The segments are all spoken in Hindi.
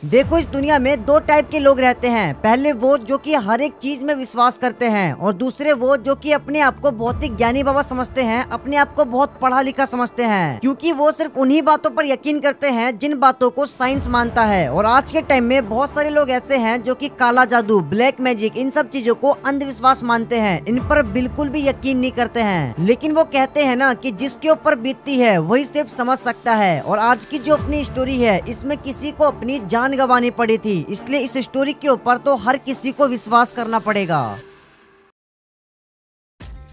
देखो, इस दुनिया में दो टाइप के लोग रहते हैं। पहले वो जो कि हर एक चीज में विश्वास करते हैं, और दूसरे वो जो कि अपने आप को बहुत ही ज्ञानी बाबा समझते हैं, अपने आप को बहुत पढ़ा लिखा समझते हैं, क्योंकि वो सिर्फ उन्हीं बातों पर यकीन करते हैं जिन बातों को साइंस मानता है। और आज के टाइम में बहुत सारे लोग ऐसे हैं जो कि काला जादू, ब्लैक मैजिक, इन सब चीजों को अंधविश्वास मानते हैं, इन पर बिल्कुल भी यकीन नहीं करते हैं। लेकिन वो कहते हैं ना कि जिसके ऊपर बीतती है वही सिर्फ समझ सकता है। और आज की जो अपनी स्टोरी है, इसमें किसी को अपनी जान गंवानी पड़ी थी, इसलिए इस स्टोरी के ऊपर तो हर किसी को विश्वास करना पड़ेगा।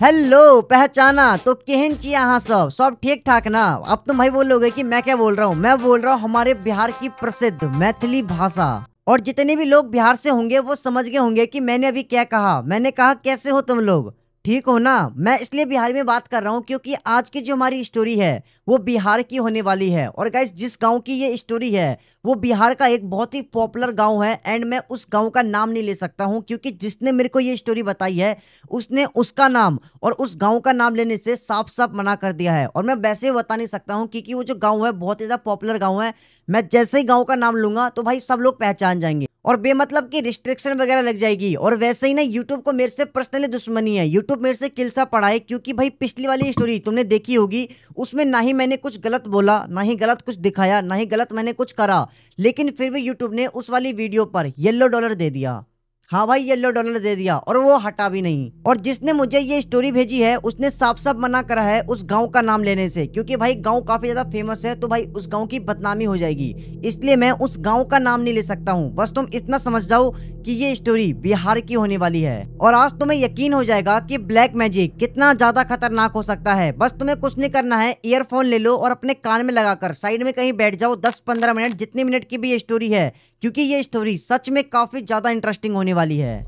हेलो, पहचाना तो केहन छी यहाँ सब ठीक ठाक ना। अब तुम भाई बोलोगे कि मैं क्या बोल रहा हूँ, मैं बोल रहा हूँ हमारे बिहार की प्रसिद्ध मैथिली भाषा। और जितने भी लोग बिहार से होंगे वो समझ गए होंगे कि मैंने अभी क्या कहा। मैंने कहा कैसे हो तुम लोग, ठीक हो ना। मैं इसलिए बिहार में बात कर रहा हूँ क्योंकि आज की जो हमारी स्टोरी है वो बिहार की होने वाली है। और गाइस, जिस गांव की ये स्टोरी है वो बिहार का एक बहुत ही पॉपुलर गांव है, एंड मैं उस गांव का नाम नहीं ले सकता हूं क्योंकि जिसने मेरे को ये स्टोरी बताई है उसने उसका नाम और उस गांव का नाम लेने से साफ साफ मना कर दिया है। और मैं वैसे ही बता नहीं सकता हूं क्योंकि वो जो गांव है बहुत ही ज्यादा पॉपुलर गांव है। मैं जैसे ही गांव का नाम लूंगा तो भाई सब लोग पहचान जाएंगे और बेमतलब की रिस्ट्रिक्शन वगैरह लग जाएगी। और वैसे ही ना, यूट्यूब को मेरे से पर्सनली दुश्मनी है, यूट्यूब मेरे से किलसा पड़ा है क्योंकि भाई पिछली वाली स्टोरी तुमने देखी होगी, उसमें ना ही मैंने कुछ गलत बोला, ना ही गलत कुछ दिखाया, ना ही गलत मैंने कुछ करा, लेकिन फिर भी यूट्यूब ने उस वाली वीडियो पर येलो डॉलर दे दिया। हाँ भाई, येलो डॉलर दे दिया और वो हटा भी नहीं। और जिसने मुझे ये स्टोरी भेजी है उसने साफ साफ मना करा है उस गांव का नाम लेने से, क्योंकि भाई गांव काफी ज्यादा फेमस है तो भाई उस गांव की बदनामी हो जाएगी, इसलिए मैं उस गांव का नाम नहीं ले सकता हूँ। बस तुम इतना समझ जाओ कि ये स्टोरी बिहार की होने वाली है। और आज तुम्हें यकीन हो जाएगा कि ब्लैक मैजिक कितना ज्यादा खतरनाक हो सकता है। बस तुम्हें कुछ नहीं करना है, ईयरफोन ले लो और अपने कान में लगाकर साइड में कहीं बैठ जाओ 10-15 मिनट, जितने मिनट की भी ये स्टोरी है, क्योंकि ये स्टोरी सच में काफी ज्यादा इंटरेस्टिंग होने वाली है।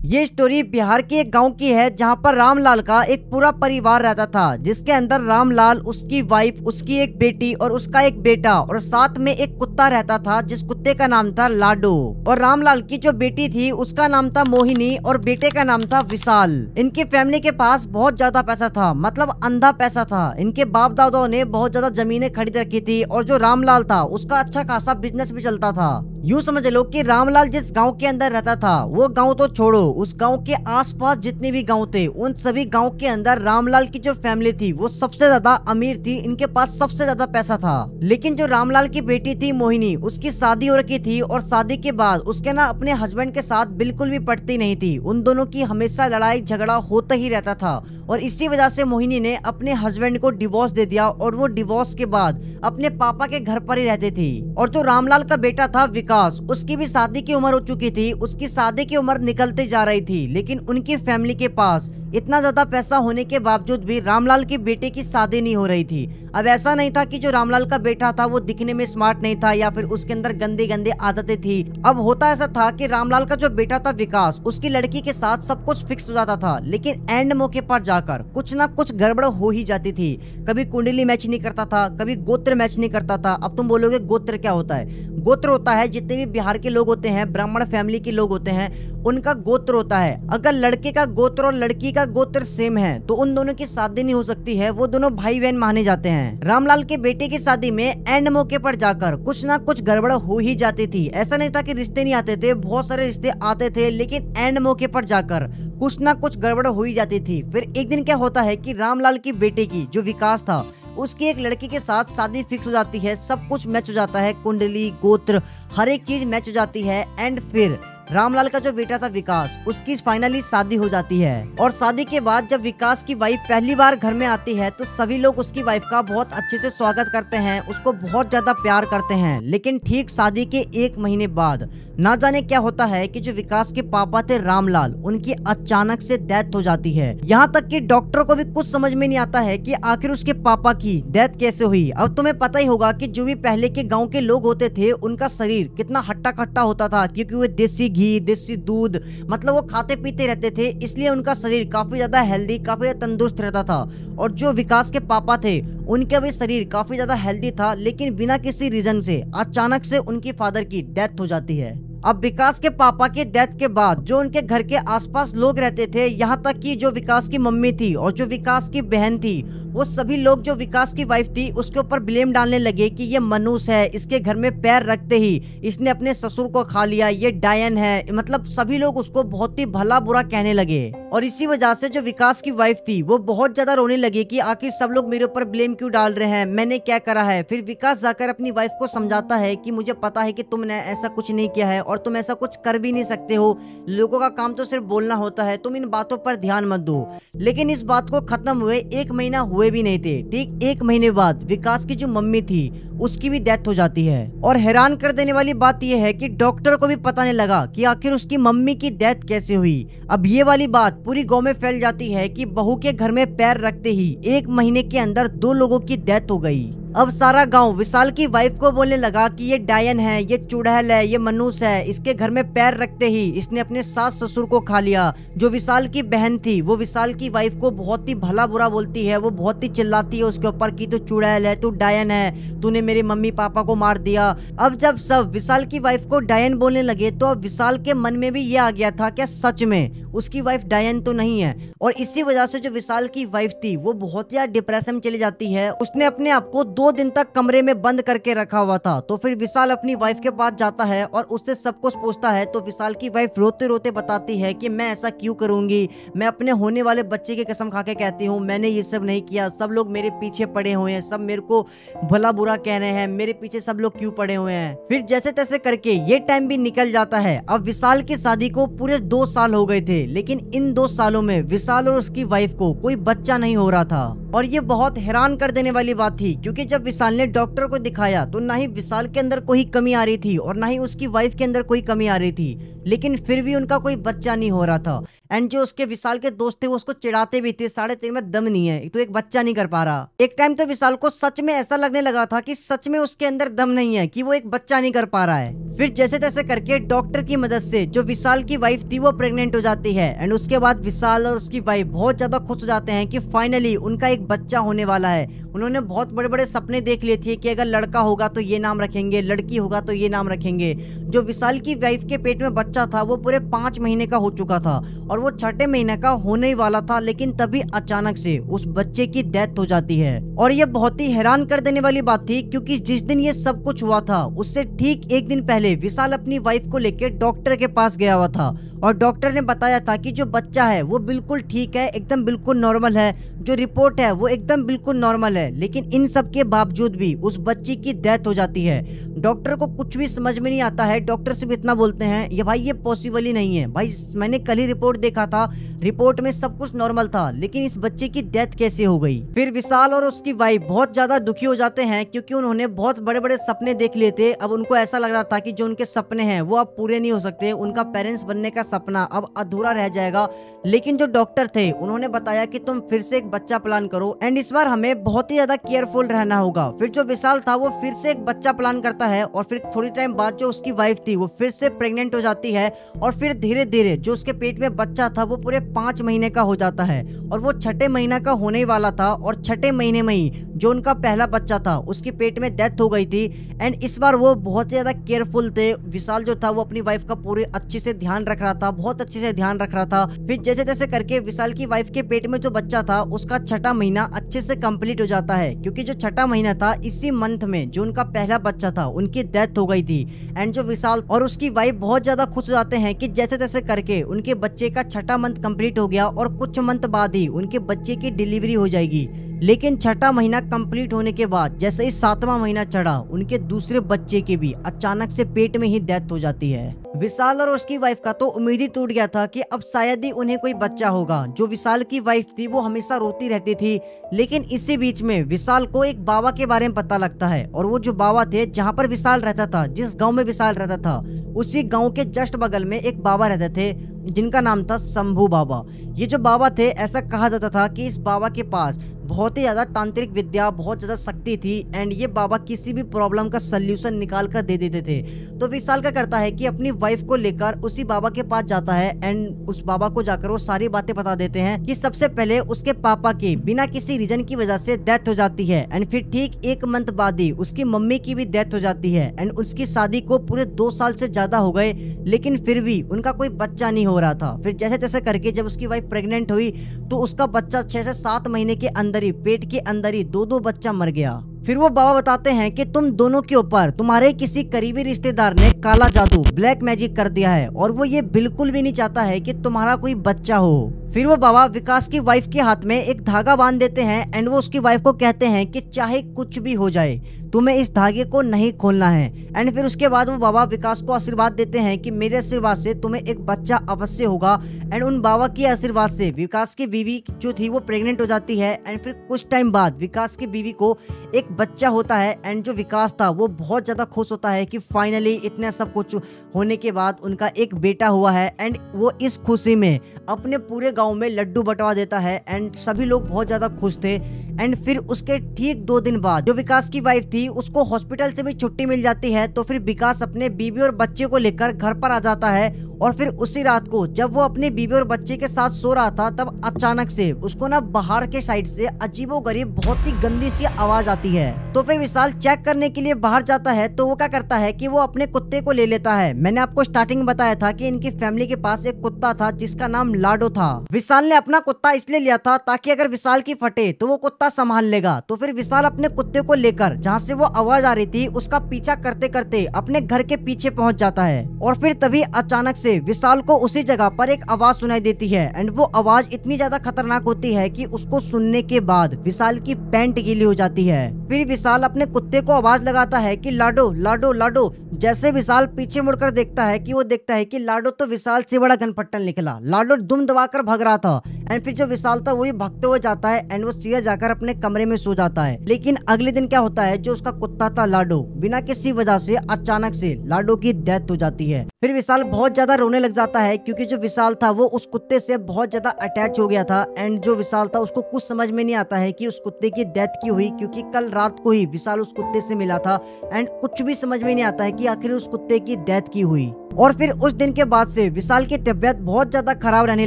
ये स्टोरी बिहार के एक गांव की है जहां पर रामलाल का एक पूरा परिवार रहता था, जिसके अंदर रामलाल, उसकी वाइफ, उसकी एक बेटी और उसका एक बेटा, और साथ में एक कुत्ता रहता था जिस कुत्ते का नाम था लाडो। और रामलाल की जो बेटी थी उसका नाम था मोहिनी और बेटे का नाम था विशाल। इनकी फैमिली के पास बहुत ज्यादा पैसा था, मतलब अंधा पैसा था। इनके बाप दादाओं ने बहुत ज्यादा जमीनें खरीद रखी थी और जो रामलाल था उसका अच्छा खासा बिजनेस भी चलता था। यूँ समझ लो कि रामलाल जिस गांव के अंदर रहता था, वो गांव तो छोड़ो, उस गांव के आसपास जितने भी गांव थे उन सभी गांव के अंदर रामलाल की जो फैमिली थी वो सबसे ज्यादा अमीर थी, इनके पास सबसे ज्यादा पैसा था। लेकिन जो रामलाल की बेटी थी मोहिनी, उसकी शादी हो रखी थी और शादी के बाद उसके ना अपने हस्बैंड के साथ बिल्कुल भी पटती नहीं थी। उन दोनों की हमेशा लड़ाई झगड़ा होता ही रहता था और इसी वजह से मोहिनी ने अपने हस्बैंड को डिवोर्स दे दिया और वो डिवोर्स के बाद अपने पापा के घर पर ही रहती थी। और जो रामलाल का बेटा था विकास, उसकी भी शादी की उम्र हो चुकी थी, उसकी शादी की उम्र निकलते जा रही थी, लेकिन उनकी फैमिली के पास इतना ज्यादा पैसा होने के बावजूद भी रामलाल की बेटे की शादी नहीं हो रही थी। अब ऐसा नहीं था कि जो रामलाल का बेटा था वो दिखने में स्मार्ट नहीं था या फिर उसके अंदर गंदी गंदी आदतें थी। अब होता ऐसा था कि रामलाल का जो बेटा था विकास, उसकी लड़की के साथ सब कुछ फिक्स हो जाता था, लेकिन एंड मौके पर जाकर कुछ ना कुछ गड़बड़ हो ही जाती थी। कभी कुंडली मैच नहीं करता था, कभी गोत्र मैच नहीं करता था। अब तुम बोलोगे गोत्र क्या होता है? गोत्र होता है, जितने भी बिहार के लोग होते हैं, ब्राह्मण फैमिली के लोग होते हैं, उनका गोत्र होता है। अगर लड़के का गोत्र और लड़की का गोत्र सेम है तो उन दोनों की शादी नहीं हो सकती है, वो दोनों भाई बहन माने जाते हैं। रामलाल के बेटे की शादी में एंड मौके पर जाकर कुछ ना कुछ गड़बड़ हो ही जाती थी। ऐसा नहीं था कि रिश्ते नहीं आते थे, बहुत सारे रिश्ते आते थे, लेकिन एंड मौके पर जाकर कुछ ना कुछ गड़बड़ हो ही जाती थी। फिर एक दिन क्या होता है कि रामलाल की बेटे की जो विकास था, उसकी एक लड़की के साथ शादी फिक्स हो जाती है, सब कुछ मैच हो जाता है, कुंडली, गोत्र, हर एक चीज मैच हो जाती है। एंड फिर रामलाल का जो बेटा था विकास, उसकी फाइनली शादी हो जाती है। और शादी के बाद जब विकास की वाइफ पहली बार घर में आती है तो सभी लोग उसकी वाइफ का बहुत अच्छे से स्वागत करते हैं, उसको बहुत ज्यादा प्यार करते हैं। लेकिन ठीक शादी के 1 महीने बाद ना जाने क्या होता है कि जो विकास के पापा थे रामलाल, उनकी अचानक से डेथ हो जाती है। यहाँ तक कि डॉक्टर को भी कुछ समझ में नहीं आता है कि आखिर उसके पापा की डेथ कैसे हुई। अब तुम्हें पता ही होगा कि जो भी पहले के गाँव के लोग होते थे उनका शरीर कितना हट्टा कट्टा होता था, क्योंकि वो देसी घी, देसी दूध, मतलब वो खाते पीते रहते थे, इसलिए उनका शरीर काफी ज्यादा हेल्दी, काफी ज्यादा तंदुरुस्त रहता था। और जो विकास के पापा थे उनका भी शरीर काफी ज्यादा हेल्दी था, लेकिन बिना किसी रीजन से अचानक से उनकी फादर की डेथ हो जाती है। अब विकास के पापा के डेथ के बाद जो उनके घर के आसपास लोग रहते थे, यहाँ तक कि जो विकास की मम्मी थी और जो विकास की बहन थी, वो सभी लोग जो विकास की वाइफ थी उसके ऊपर ब्लेम डालने लगे कि ये मनुष्य है, इसके घर में पैर रखते ही इसने अपने ससुर को खा लिया, ये डायन है। मतलब सभी लोग उसको बहुत ही भला बुरा कहने लगे और इसी वजह से जो विकास की वाइफ थी वो बहुत ज्यादा रोने लगी कि आखिर सब लोग मेरे ऊपर ब्लेम क्यों डाल रहे हैं, मैंने क्या करा है। फिर विकास जाकर अपनी वाइफ को समझाता है कि मुझे पता है कि तुमने ऐसा कुछ नहीं किया है और तुम ऐसा कुछ कर भी नहीं सकते हो, लोगों का काम तो सिर्फ बोलना होता है, तुम इन बातों पर ध्यान मत दो। लेकिन इस बात को खत्म हुए 1 महीना हुए भी नहीं थे। ठीक 1 महीने बाद विकास की जो मम्मी थी उसकी भी डेथ हो जाती है। और हैरान कर देने वाली बात यह है कि डॉक्टर को भी पता नहीं लगा कि आखिर उसकी मम्मी की डेथ कैसे हुई। अब ये वाली बात पूरी गांव में फैल जाती है कि बहू के घर में पैर रखते ही 1 महीने के अंदर 2 लोगों की डेथ हो गई। अब सारा गांव विशाल की वाइफ को बोलने लगा कि ये डायन है, ये चुड़ैल है, ये मनुष्य है, इसके घर में पैर रखते ही इसने अपने सास ससुर को खा लिया। जो विशाल की बहन थी वो विशाल की वाइफ को बहुत ही भला बुरा बोलती है, वो बहुत ही चिल्लाती है उसके ऊपर कि तू चुड़ैल है, तू डायन है, तूने मेरे मम्मी पापा को मार दिया। अब जब सब विशाल की वाइफ को डायन बोलने लगे तो अब विशाल के मन में भी ये आ गया था क्या सच में उसकी वाइफ डायन तो नहीं है। और इसी वजह से जो विशाल की वाइफ थी वो बहुत ज्यादा डिप्रेशन में चली जाती है। उसने अपने आप को 2 दिन तक कमरे में बंद करके रखा हुआ था। तो फिर विशाल अपनी वाइफ के पास जाता है और उससे सब कुछ पूछता है। तो विशाल की वाइफ रोते रोते बताती है कि मैं ऐसा क्यों करूंगी, मैं अपने होने वाले बच्चे की कसम खा के कहती हूँ मैंने ये सब नहीं किया, सब लोग मेरे पीछे पड़े हुए हैं, सब मेरे को भला बुरा कह रहे हैं, मेरे पीछे सब लोग क्यों पड़े हुए हैं। फिर जैसे तैसे करके ये टाइम भी निकल जाता है। अब विशाल की शादी को पूरे 2 साल हो गए थे, लेकिन इन 2 सालों में विशाल और उसकी वाइफ को कोई बच्चा नहीं हो रहा था। और ये बहुत हैरान कर देने वाली बात थी क्योंकि जब विशाल ने डॉक्टर को दिखाया तो ना ही विशाल के अंदर कोई कमी आ रही थी और ना ही उसकी वाइफ के अंदर कोई कमी आ रही थी, लेकिन फिर भी उनका कोई बच्चा नहीं हो रहा था। एंड जो उसके विशाल के दोस्त थे वो उसको चिढ़ाते भी थे, 3.5 में दम नहीं है, तो एक बच्चा नहीं कर पा रहा। एक टाइम तो विशाल को सच में ऐसा लगने लगा था कि सच में उसके अंदर दम नहीं है, कि वो एक बच्चा नहीं कर पा रहा है। फिर जैसे तैसे करके डॉक्टर की मदद से जो विशाल की वाइफ थी वो प्रेग्नेंट हो जाती है। एंड उसके बाद विशाल और उसकी वाइफ बहुत ज्यादा खुश हो जाते हैं कि फाइनली उनका एक बच्चा होने वाला है। उन्होंने बहुत बड़े बड़े सपने देख लिए थे कि अगर लड़का होगा तो ये नाम रखेंगे, लड़की होगा तो ये नाम रखेंगे। जो विशाल की वाइफ के पेट में बच्चा था वो पूरे 5 महीने का हो चुका था और वो 6ठे महीने का होने ही वाला था, लेकिन तभी अचानक से उस बच्चे की डेथ हो जाती है। और ये बहुत ही हैरान कर देने वाली बात थी क्योंकि जिस दिन ये सब कुछ हुआ था उससे ठीक 1 दिन पहले विशाल अपनी वाइफ को लेकर डॉक्टर के पास गया हुआ था और डॉक्टर ने बताया था कि जो बच्चा है वो बिल्कुल ठीक है, एकदम बिल्कुल नॉर्मल है, जो रिपोर्ट है वो एकदम बिल्कुल नॉर्मल है। लेकिन इन सब के बावजूद भी उस बच्ची की डेथ हो जाती है। डॉक्टर को कुछ भी समझ में नहीं आता है। डॉक्टर सिर्फ इतना बोलते हैं ये भाई ये पॉसिबल ही नहीं है, भाई मैंने कल ही रिपोर्ट देखा था, रिपोर्ट में सब कुछ नॉर्मल था, लेकिन इस बच्चे की डेथ कैसे हो गई। फिर विशाल और उसकी वाइफ बहुत ज्यादा दुखी हो जाते हैं क्योंकि उन्होंने बहुत बड़े बड़े सपने देख लिए थे। अब उनको ऐसा लग रहा था कि जो उनके सपने हैं वो अब पूरे नहीं हो सकते, उनका पेरेंट्स बनने का सपना अब अधूरा रह जाएगा। लेकिन जो डॉक्टर थे उन्होंने बताया कि तुम फिर से एक बच्चा प्लान करो एंड इस बार हमें बहुत ही ज्यादा केयरफुल रहना होगा। फिर जो विशाल था वो फिर से एक बच्चा प्लान करता है और फिर थोड़ी टाइम बाद जो उसकी वाइफ थी वो फिर से प्रेग्नेंट हो जाती है और फिर धीरे धीरे जो उसके पेट में बच्चा था वो पूरे 5 महीने का हो जाता है और वो 6ठे महीना का होने ही वाला था। और 6ठे महीने में ही जो उनका पहला बच्चा था उसके पेट में डेथ हो गई थी। एंड इस बार वो बहुत ज्यादा केयरफुल थे। विशाल जो था वो अपनी वाइफ का पूरे अच्छे से ध्यान रख रहा था, बहुत अच्छे से ध्यान रख रहा था। फिर जैसे तैसे करके विशाल की वाइफ के पेट में जो बच्चा था उसका 6ठा महीना अच्छे से कंप्लीट हो जाता है क्योंकि जो 6ठा महीना था इसी मंथ में जो उनका पहला बच्चा था उनकी डेथ हो गई थी। एंड जो विशाल और उसकी वाइफ बहुत ज्यादा खुश हो जाते हैं कि जैसे तैसे करके उनके बच्चे का 6ठा मंथ कंप्लीट हो गया और कुछ मंथ बाद ही उनके बच्चे की डिलीवरी हो जाएगी। लेकिन 6ठा महीना कंप्लीट होने के बाद जैसे ही 7वां महीना चढ़ा उनके दूसरे बच्चे की भी अचानक से पेट में ही डेथ हो जाती है। विशाल और उसकी वाइफ का तो उम्मीद ही टूट गया था कि अब शायद ही उन्हें कोई बच्चा होगा। जो विशाल की वाइफ थी वो हमेशा रोती रहती थी। लेकिन इसी बीच में विशाल को एक बाबा के बारे में पता लगता है और वो जो बाबा थे जहाँ पर विशाल रहता था, जिस गाँव में विशाल रहता था, उसी गाँव के जस्ट बगल में एक बाबा रहते थे जिनका नाम था शंभू बाबा। ये जो बाबा थे ऐसा कहा जाता था कि इस बाबा के पास बहुत ही ज्यादा तांत्रिक विद्या, बहुत ज्यादा शक्ति थी एंड ये बाबा किसी भी प्रॉब्लम का सल्यूशन निकाल कर दे देते थे। तो विशाल क्या करता है कि अपनी वाइफ को लेकर उसी बाबा के पास जाता है एंड उस बाबा को जाकर वो सारी बातें बता देते हैं कि सबसे पहले उसके पापा की बिना किसी रीजन की वजह से डेथ हो जाती है एंड फिर ठीक 1 मंथ बाद ही उसकी मम्मी की भी डेथ हो जाती है एंड उसकी शादी को पूरे 2 साल से ज्यादा हो गए, लेकिन फिर भी उनका कोई बच्चा नहीं हो रहा था। फिर जैसे तैसे करके जब उसकी वाइफ प्रेग्नेंट हुई तो उसका बच्चा 6 से 7 महीने के अंदर ही पेट के अंदर ही 2 बच्चा मर गया। फिर वो बाबा बताते हैं कि तुम दोनों के ऊपर तुम्हारे किसी करीबी रिश्तेदार ने काला जादू, ब्लैक मैजिक कर दिया है और वो ये बिल्कुल भी नहीं चाहता है कि तुम्हारा कोई बच्चा हो। फिर वो बाबा विकास की वाइफ के हाथ में एक धागा बांध देते हैं एंड वो उसकी वाइफ को कहते हैं कि चाहे कुछ भी हो जाए तुम्हें इस धागे को नहीं खोलना है। एंड फिर उसके बाद वो बाबा विकास को आशीर्वाद देते हैं कि मेरे आशीर्वाद से तुम्हें एक बच्चा अवश्य होगा। एंड उन बाबा के आशीर्वाद से विकास की बीवी जो थी वो प्रेग्नेंट हो जाती है एंड फिर कुछ टाइम बाद विकास की बीवी को एक बच्चा होता है एंड जो विकास था वो बहुत ज्यादा खुश होता है कि फाइनली इतना सब कुछ होने के बाद उनका एक बेटा हुआ है। एंड वो इस खुशी में अपने पूरे गांव में लड्डू बंटवा देता है एंड सभी लोग बहुत ज्यादा खुश थे। एंड फिर उसके ठीक 2 दिन बाद जो विकास की वाइफ थी उसको हॉस्पिटल से भी छुट्टी मिल जाती है। तो फिर विकास अपने बीवी और बच्चे को लेकर घर पर आ जाता है और फिर उसी रात को जब वो अपने बीवी और बच्चे के साथ सो रहा था तब अचानक से उसको ना बाहर के साइड से अजीबोगरीब बहुत ही गंदी सी आवाज आती है। तो फिर विशाल चेक करने के लिए बाहर जाता है तो वो क्या करता है कि वो अपने कुत्ते को ले लेता है। मैंने आपको स्टार्टिंग में बताया था कि इनकी फैमिली के पास एक कुत्ता था जिसका नाम लाडो था। विशाल ने अपना कुत्ता इसलिए लिया था ताकि अगर विशाल की फटे तो वो कुत्ता संभाल लेगा। तो फिर विशाल अपने कुत्ते को लेकर जहाँ से वो आवाज आ रही थी उसका पीछा करते करते अपने घर के पीछे पहुँच जाता है और फिर तभी अचानक से विशाल को उसी जगह पर एक आवाज सुनाई देती है एंड वो आवाज इतनी ज्यादा खतरनाक होती है कि उसको सुनने के बाद विशाल की पैंट गीली हो जाती है। फिर विशाल अपने कुत्ते को आवाज लगाता है कि लाडो लाडो लाडो। जैसे विशाल पीछे मुड़कर देखता है कि वो देखता है कि लाडो तो विशाल से बड़ा गनपट्टन निकला। लाडो दुम दबाकर भाग रहा था एंड फिर जो विशाल था वही भागते हुए जाता है एंड वो सीधा जाकर अपने कमरे में सो जाता है। लेकिन अगले दिन क्या होता है, जो उसका कुत्ता था लाडो, बिना किसी वजह से अचानक से लाडो की डेथ हो जाती है। फिर विशाल बहुत ज्यादा रोने लग जाता है क्योंकि जो विशाल था वो उस कुत्ते से बहुत ज्यादा अटैच हो गया था एंड जो विशाल था उसको कुछ समझ में नहीं आता है कि उस कुत्ते की डेथ क्यों हुई, क्योंकि कल रात को ही विशाल उस कुत्ते से मिला था एंड कुछ भी समझ में नहीं आता है कि आखिर उस कुत्ते की डेथ क्यों हुई। और फिर उस दिन के बाद से विशाल की तबीयत बहुत ज्यादा खराब रहने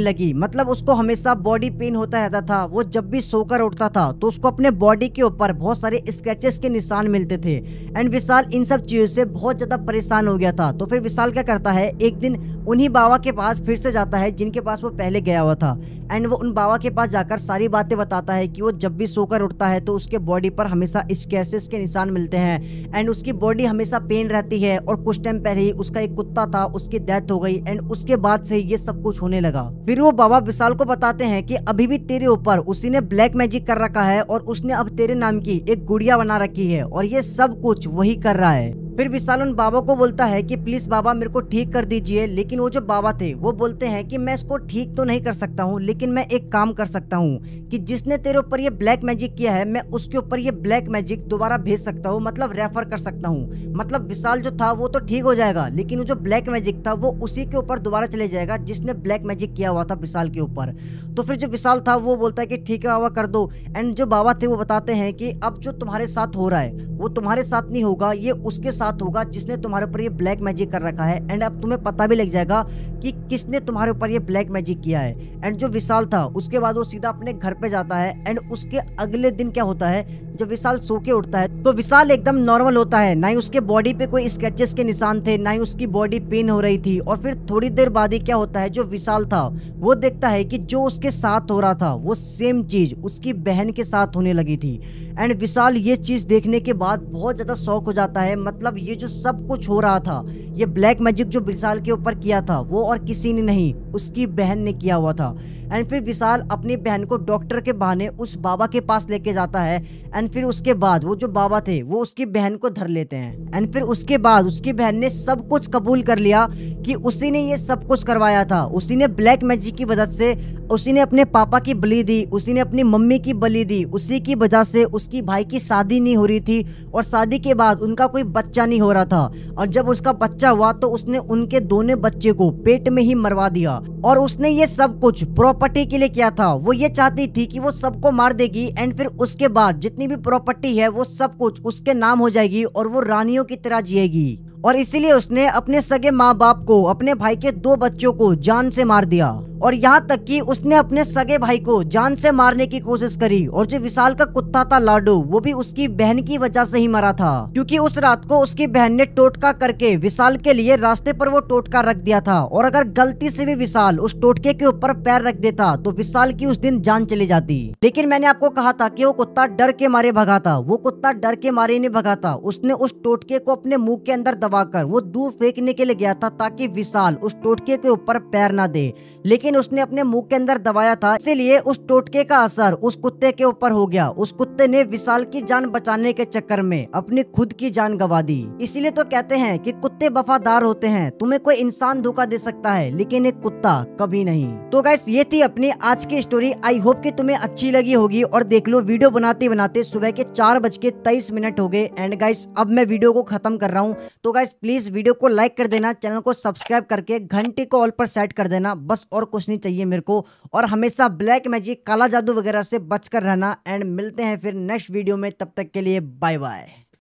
लगी। मतलब उसको हमेशा बॉडी पेन होता रहता था। वो जब भी सोकर उठता था तो उसको अपने बॉडी के ऊपर बहुत सारे स्क्रैचेस के निशान मिलते थे एंड विशाल इन सब चीजों से बहुत ज्यादा परेशान हो गया था। तो फिर विशाल क्या करता है, एक दिन उन्हीं बाबा के पास फिर से जाता है जिनके पास वो पहले गया हुआ था एंड वो उन बाबा के पास जाकर सारी बातें बताता है कि वो जब भी सोकर उठता है तो उसके बॉडी पर हमेशा स्क्रैचेस के निशान मिलते हैं एंड उसकी बॉडी हमेशा पेन रहती है और कुछ टाइम पहले ही उसका एक कुत्ता था उसकी डेथ हो गई एंड उसके बाद से ये सब कुछ होने लगा। फिर वो बाबा विशाल को बताते हैं कि अभी भी तेरे ऊपर उसी ने ब्लैक मैजिक कर रखा है और उसने अब तेरे नाम की एक गुड़िया बना रखी है और ये सब कुछ वही कर रहा है। फिर विशाल उन बाबा को बोलता है कि प्लीज बाबा मेरे को ठीक कर दीजिए। लेकिन वो जो बाबा थे वो बोलते हैं कि मैं इसको ठीक तो नहीं कर सकता हूँ, लेकिन मैं एक काम कर सकता हूँ कि जिसने तेरे ऊपर ये ब्लैक मैजिक किया है मैं उसके ऊपर ये ब्लैक मैजिक दोबारा भेज सकता हूँ, मतलब रेफर कर सकता हूँ। मतलब विशाल जो था वो तो ठीक हो जाएगा लेकिन वो जो ब्लैक मैजिक था वो उसी के ऊपर दोबारा चले जाएगा जिसने ब्लैक मैजिक किया हुआ था विशाल के ऊपर। तो फिर जो विशाल था वो बोलता है कि ठीक है बाबा कर दो। एंड जो बाबा थे वो बताते हैं कि अब जो तुम्हारे साथ हो रहा है वो तुम्हारे साथ नहीं होगा, ये उसके साथ होगा जिसने तुम्हारे ऊपर ये ब्लैक मैजिक कर रखा है एंड अब तुम्हें पता भी लग जाएगा कि किसने तुम्हारे ऊपर ये ब्लैक मैजिक किया है। एंड जो विशाल था उसके बाद वो सीधा अपने घर पे जाता है एंड उसके अगले दिन क्या होता है, जब विशाल सो के उठता है तो विशाल एकदम नॉर्मल होता है। ना ही उसके बॉडी पे कोई स्क्रैचेस के निशान थे, ना ही उसकी बॉडी पेन हो रही थी। और फिर थोड़ी देर बाद ही क्या होता है, जो विशाल था वो देखता है कि जो उसके साथ हो रहा था वो सेम चीज उसकी बहन के साथ होने लगी थी। एंड विशाल ये चीज देखने के बाद बहुत ज्यादा शॉक हो जाता है। मतलब ये जो सब कुछ हो रहा था, ये ब्लैक मैजिक जो विशाल के ऊपर किया था वो और किसी ने नहीं, उसकी बहन ने किया हुआ था। एंड फिर विशाल अपनी बहन को डॉक्टर के बहाने उस बाबा के पास लेके जाता है एंड फिर उसके बाद वो जो बाबा थे वो उसकी बहन को धर लेते हैं। एंड फिर उसके बाद उसकी बहन ने सब कुछ कबूल कर लिया कि उसी ने ये सब कुछ करवाया था। उसी ने ब्लैक मैजिक की वजह से उसी ने अपने पापा की बलि दी, उसी ने अपनी मम्मी की बलि दी। उसी की वजह से उसकी भाई की शादी नहीं हो रही थी और शादी के बाद उनका कोई बच्चा नहीं हो रहा था। और जब उसका बच्चा हुआ तो उसने उनके दोनों बच्चे को पेट में ही मरवा दिया। और उसने ये सब कुछ प्रॉपर प्रॉपर्टी के लिए किया था। वो ये चाहती थी कि वो सबको मार देगी एंड फिर उसके बाद जितनी भी प्रॉपर्टी है वो सब कुछ उसके नाम हो जाएगी और वो रानियों की तरह जिएगी। और इसीलिए उसने अपने सगे माँ बाप को, अपने भाई के 2 बच्चों को जान से मार दिया। और यहाँ तक कि उसने अपने सगे भाई को जान से मारने की कोशिश करी। और जो विशाल का कुत्ता था लाडो, वो भी उसकी बहन की वजह से ही मरा था, क्योंकि उस रात को उसकी बहन ने टोटका करके विशाल के लिए रास्ते पर वो टोटका रख दिया था। और अगर गलती से भी विशाल उस टोटके के ऊपर पैर रख देता तो विशाल की उस दिन जान चली जाती। लेकिन मैंने आपको कहा था कि वो कुत्ता डर के मारे भगा था। वो कुत्ता डर के मारे नहीं भगा था, उसने उस टोटके को अपने मुंह के अंदर दबाकर वो दूर फेंकने के लिए गया था ताकि विशाल उस टोटके के ऊपर पैर ना दे। लेकिन उसने अपने मुंह के अंदर दबाया था, इसीलिए उस टोटके का असर उस कुत्ते के ऊपर हो गया। उस कुत्ते ने विशाल की जान बचाने के चक्कर में अपनी खुद की जान गंवा दी। इसीलिए तो कहते हैं कि कुत्ते वफादार होते हैं। तुम्हें कोई इंसान धोखा दे सकता है लेकिन एक कुत्ता कभी नहीं। तो गाइस ये थी अपनी आज की स्टोरी। आई होप कि तुम्हें अच्छी लगी होगी। और देख लो वीडियो बनाते बनाते सुबह के 4:23 हो गए एंड गाइस अब मैं वीडियो को खत्म कर रहा हूँ। तो गाइस प्लीज वीडियो को लाइक कर देना, चैनल को सब्सक्राइब करके घंटे को ऑल पर सेट कर देना, बस और कुछ नहीं चाहिए मेरे को। और हमेशा ब्लैक मैजिक, काला जादू वगैरह से बचकर रहना एंड मिलते हैं फिर नेक्स्ट वीडियो में। तब तक के लिए बाय बाय।